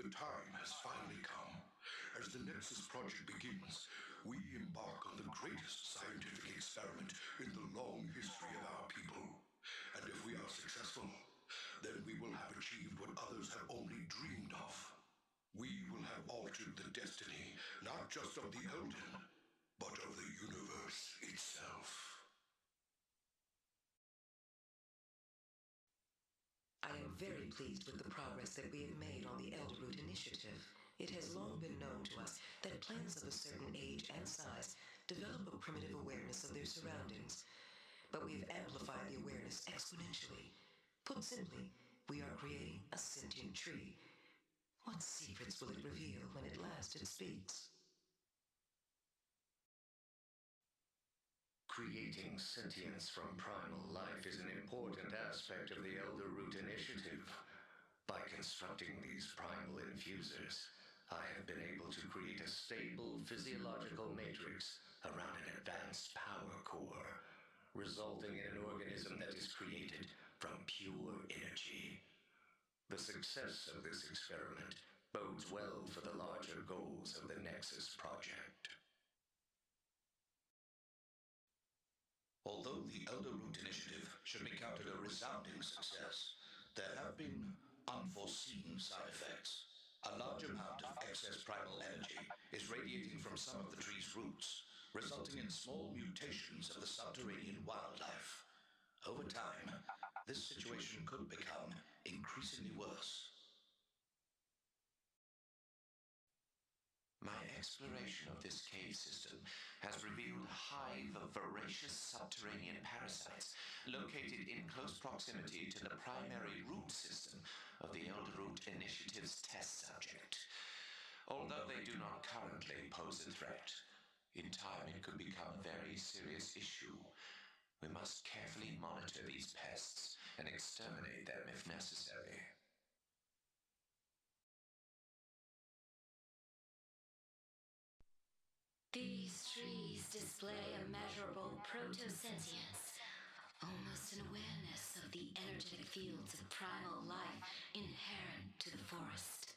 The time has finally come. As the Nexus project begins, we embark on the greatest scientific experiment in the long history of our people. And if we are successful, then we will have achieved what others have only dreamed of. We will have altered the destiny, not just of the Elden, but of the universe itself. I am very pleased with the progress that we have made on the Elderroot initiative. It has long been known to us that plants of a certain age and size develop a primitive awareness of their surroundings, but we have amplified the awareness exponentially. Put simply, we are creating a sentient tree. What secrets will it reveal when at last it speaks? Creating sentience from primal life is an important aspect of the Elderroot initiative. By constructing these primal infusers, I have been able to create a stable physiological matrix around an advanced power core, resulting in an organism that is created from pure energy. The success of this experiment bodes well for the larger goals of the Nexus project. Although the Elderroot initiative should be counted a resounding success, there have been unforeseen side effects. A large amount of excess primal energy is radiating from some of the tree's roots, resulting in small mutations of the subterranean wildlife. Over time, this situation could become increasingly worse. My exploration of this cave system has revealed a hive of voracious subterranean parasites located in close proximity to the primary root system of the Elderroot Initiative's test subject. Although they do not currently pose a threat, in time it could become a very serious issue. We must carefully monitor these pests and exterminate them if necessary. These trees display immeasurable protosentience, almost an awareness of the energetic fields of primal life inherent to the forest.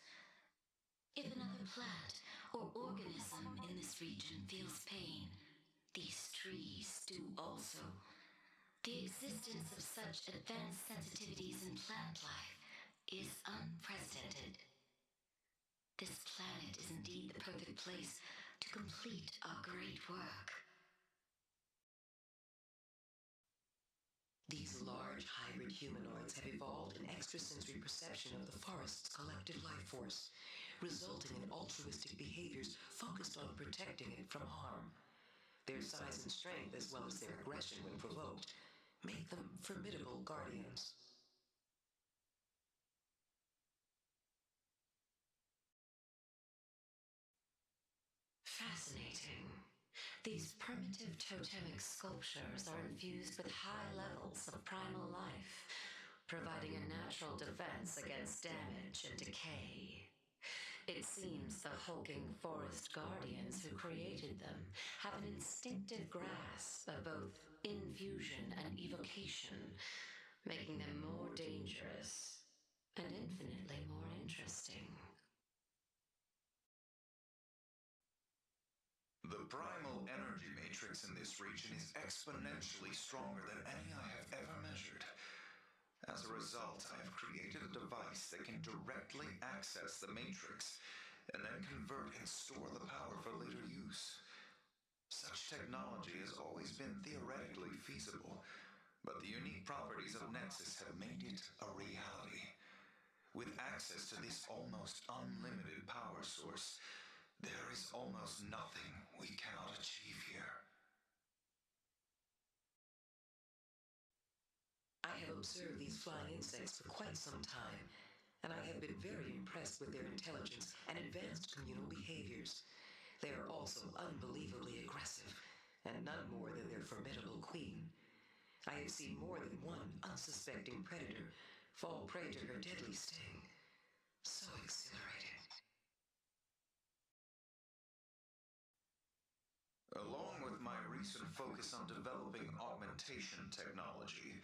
If another plant or organism in this region feels pain, these trees do also. The existence of such advanced sensitivities in plant life is unprecedented. This planet is indeed the perfect place to complete our great work. These large hybrid humanoids have evolved an extrasensory perception of the forest's collective life force, resulting in altruistic behaviors focused on protecting it from harm. Their size and strength, as well as their aggression when provoked, make them formidable guardians. Fascinating. These primitive totemic sculptures are infused with high levels of primal life, providing a natural defense against damage and decay. It seems the hulking forest guardians who created them have an instinctive grasp of both infusion and evocation, making them more dangerous and infinitely more interesting. The primal energy matrix in this region is exponentially stronger than any I have ever measured. As a result, I have created a device that can directly access the matrix and then convert and store the power for later use. Such technology has always been theoretically feasible, but the unique properties of Nexus have made it a reality. With access to this almost unlimited power source, there is almost nothing we cannot achieve here. I have observed these flying insects for quite some time, and I have been very impressed with their intelligence and advanced communal behaviors. They are also unbelievably aggressive, and none more than their formidable queen. I have seen more than one unsuspecting predator fall prey to her deadly sting. So exhilarating. Along with my recent focus on developing augmentation technology,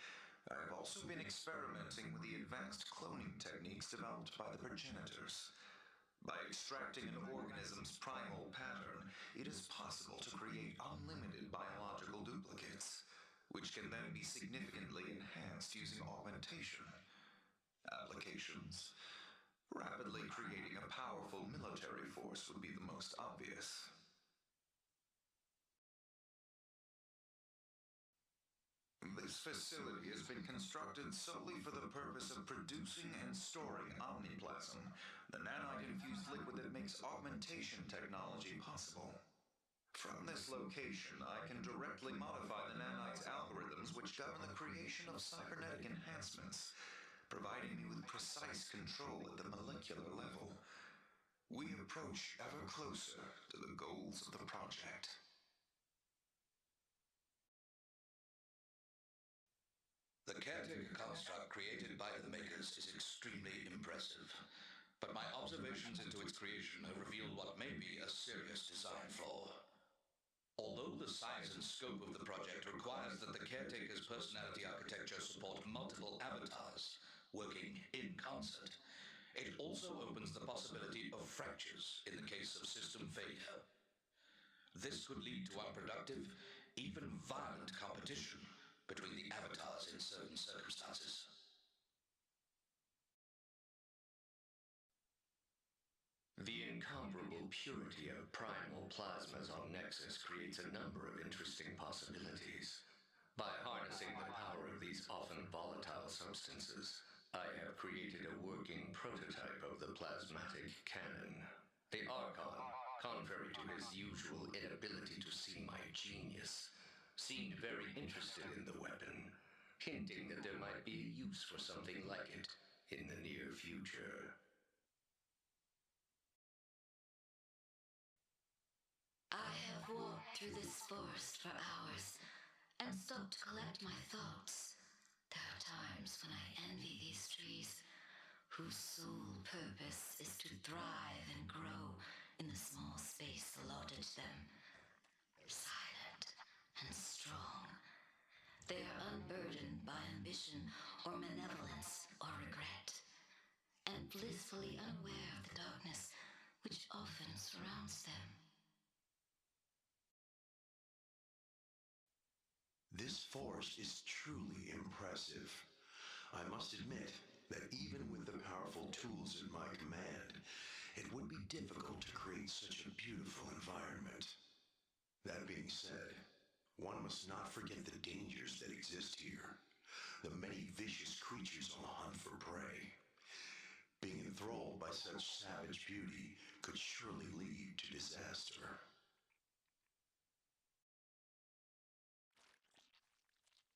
I have also been experimenting with the advanced cloning techniques developed by the progenitors. By extracting an organism's primal pattern, it is possible to create unlimited biological duplicates, which can then be significantly enhanced using augmentation. Applications. Rapidly creating a powerful military force would be the most obvious. This facility has been constructed solely for the purpose of producing and storing omniplasm, the nanite-infused liquid that makes augmentation technology possible. From this location, I can directly modify the nanite's algorithms which govern the creation of cybernetic enhancements, providing me with precise control at the molecular level. We approach ever closer to the goals of the project. The caretaker construct created by the makers is extremely impressive, but my observations into its creation have revealed what may be a serious design flaw. Although the size and scope of the project requires that the caretaker's personality architecture support multiple avatars working in concert, it also opens the possibility of fractures in the case of system failure. This could lead to unproductive, even violent competition between the avatars in certain circumstances. The incomparable purity of primal plasmas on Nexus creates a number of interesting possibilities. By harnessing the power of these often volatile substances, I have created a working prototype of the plasmatic cannon. The Archon, contrary to his usual inability to see my genius, seemed very interested in the weapon, hinting that there might be a use for something like it in the near future. I have walked through this forest for hours and stopped to collect my thoughts. There are times when I envy these trees, whose sole purpose is to thrive and grow in the small space allotted to them. Silent and strong, they are unburdened by ambition or malevolence or regret, and blissfully unaware of the darkness which often surrounds them. This forest is truly impressive. I must admit that even with the powerful tools at my command, it would be difficult to create such a beautiful environment. That being said, one must not forget the dangers that exist here, the many vicious creatures on the hunt for prey. Being enthralled by such savage beauty could surely lead to disaster.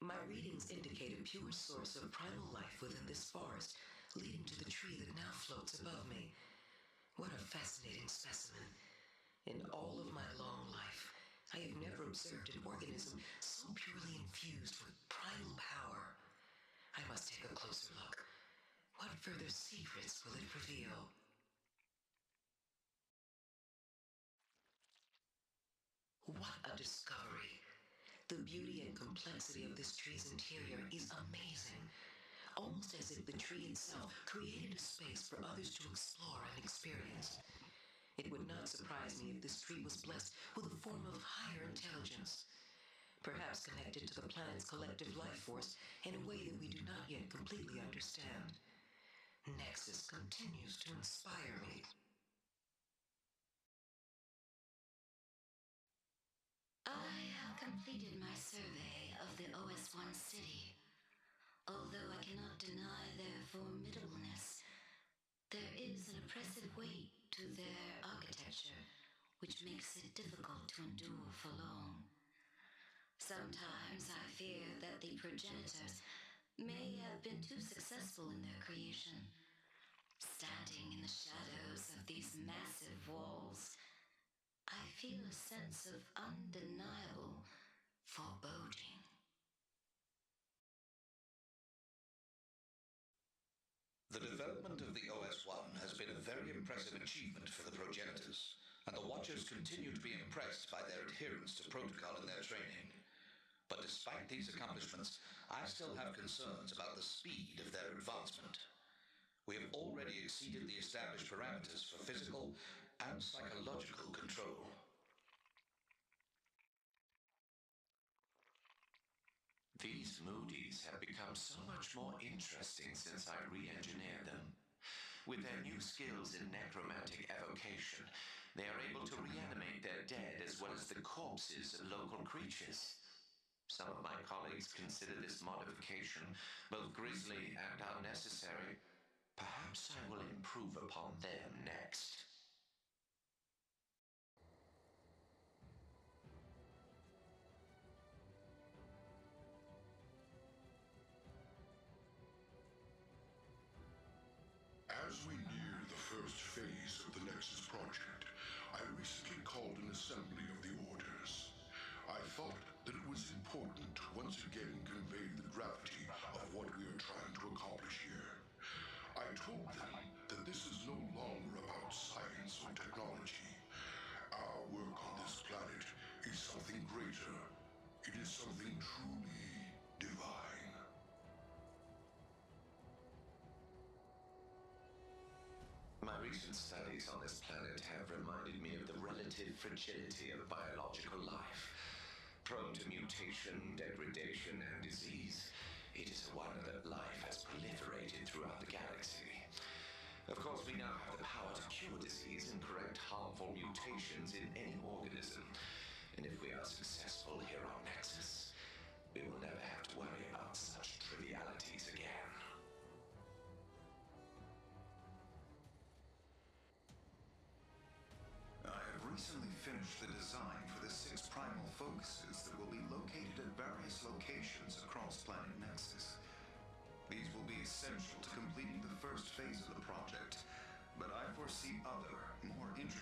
My readings indicate a pure source of primal life within this forest, leading to the tree that now floats above me. What a fascinating specimen. In all of my long life, I have never observed an organism so purely infused with primal power. I must take a closer look. What further secrets will it reveal? What a discovery. The beauty and complexity of this tree's interior is amazing, almost as if the tree itself created a space for others to explore and experience. It would not surprise me if this tree was blessed with a form of higher intelligence, perhaps connected to the planet's collective life force in a way that we do not yet completely understand. Nexus continues to inspire me. I have completed my survey of the OS1 city. Although I cannot deny their formidableness, there is an oppressive weight to their architecture, which makes it difficult to endure for long. Sometimes I fear that the progenitors may have been too successful in their creation. Standing in the shadows of these massive walls, I feel a sense of undeniable foreboding. The development of the OS1 has been a very impressive achievement for the progenitors, and the Watchers continue to be impressed by their adherence to protocol in their training. But despite these accomplishments, I still have concerns about the speed of their advancement. We have already exceeded the established parameters for physical and psychological control. These Moodies have become so much more interesting since I re-engineered them. With their new skills in necromantic evocation, they are able to reanimate their dead as well as the corpses of local creatures. Some of my colleagues consider this modification both grisly and unnecessary. Perhaps I will improve upon them next. As we near the first phase of the Nexus project, I recently called an assembly of the Orders. I thought that it was important to once again convey the gravity of what we are trying to accomplish here. I told them that this is no longer about science or technology. Our work on this planet is something greater. It is something truly divine. My recent studies on this planet have reminded me of the relative fragility of biological life. Prone to mutation, degradation, and disease, it is a wonder that life has proliferated throughout the galaxy. Of course, we now have the power to cure disease and correct harmful mutations in any organism. And if we are successful here on Nexus, we will never have to worry about such trivialities again. I have recently finished the design for the 6 primal focuses that will be located at various locations across Planet Nexus. These will be essential to completing the first phase of the project, but I foresee other, more intricate